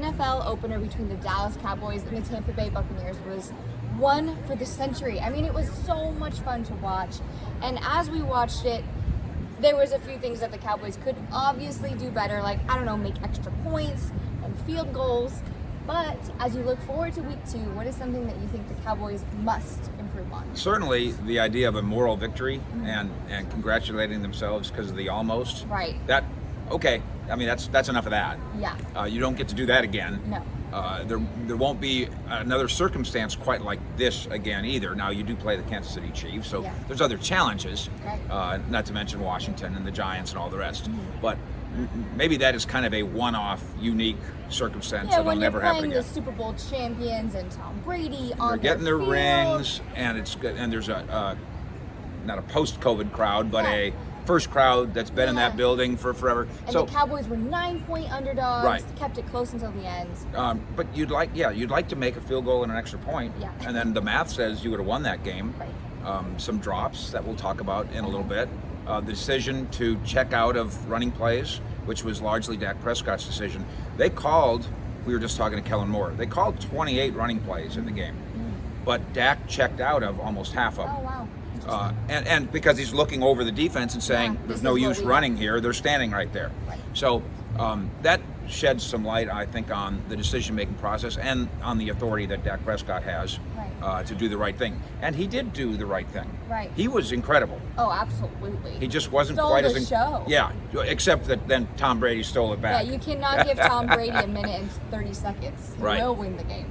NFL opener between the Dallas Cowboys and the Tampa Bay Buccaneers was one for the century. I mean, it was so much fun to watch. And as we watched it, there was a few things that the Cowboys could obviously do better, like, I don't know, make extra points and field goals. But as you look forward to week 2, what is something that you think the Cowboys must improve on? Certainly the idea of a moral victory and congratulating themselves because of the almost. Right. That, okay, I mean, that's enough of that. Yeah. You don't get to do that again. No. There won't be another circumstance quite like this again either. Now, you do play the Kansas City Chiefs, so there's other challenges, not to mention Washington and the Giants and all the rest. But maybe that is kind of a one-off, unique circumstance that'll never happen again. Yeah, when you're playing the Super Bowl champions and Tom Brady on They're getting their field. rings, and it's good. And there's a not a post-COVID crowd, but a first crowd that's been in that building for forever. And the Cowboys were 9-point underdogs, kept it close until the end. But you'd like to make a field goal and an extra point, and then the math says you would have won that game. Right. Some drops that we'll talk about in a little bit. The decision to check out of running plays, which was largely Dak Prescott's decision. We were just talking to Kellen Moore, they called 28 running plays in the game, but Dak checked out of almost half of them. Oh, wow. And because he's looking over the defense and saying, there's no use running here, they're standing right there. Right. So that sheds some light, I think, on the decision-making process and on the authority that Dak Prescott has to do the right thing. And he did do the right thing. Right. He was incredible. Oh, absolutely. He just wasn't Stole quite the as... show. Yeah, except that then Tom Brady stole it back. Yeah, you cannot give Tom Brady a minute and 30 seconds. He will win the game.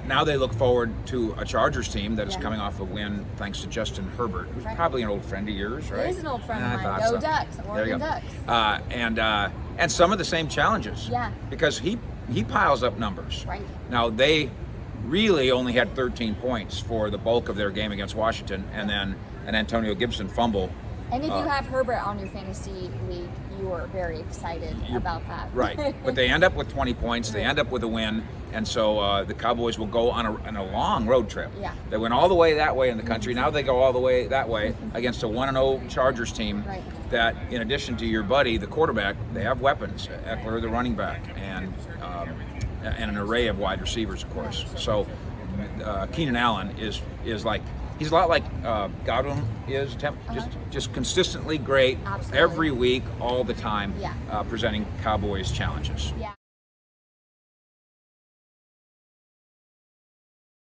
Now they look forward to a Chargers team that is coming off a win thanks to Justin Herbert, who's probably an old friend of yours, right? He is an old friend of mine. Go Ducks, Oregon Ducks. And some of the same challenges. Yeah. Because he piles up numbers. Right. Now they really only had 13 points for the bulk of their game against Washington, and then an Antonio Gibson fumble. And if you have Herbert on your fantasy league, you are very excited about that. Right. But they end up with 20 points. They end up with a win. And so the Cowboys will go on a long road trip. Yeah. They went all the way that way in the country. Now they go all the way that way against a 1-0 Chargers team that, in addition to your buddy, the quarterback, they have weapons. Eckler, the running back, and an array of wide receivers, of course. So Keenan Allen is like, he's a lot like Godwin is, just consistently great. Absolutely. Every week, all the time, presenting Cowboys challenges. Yeah.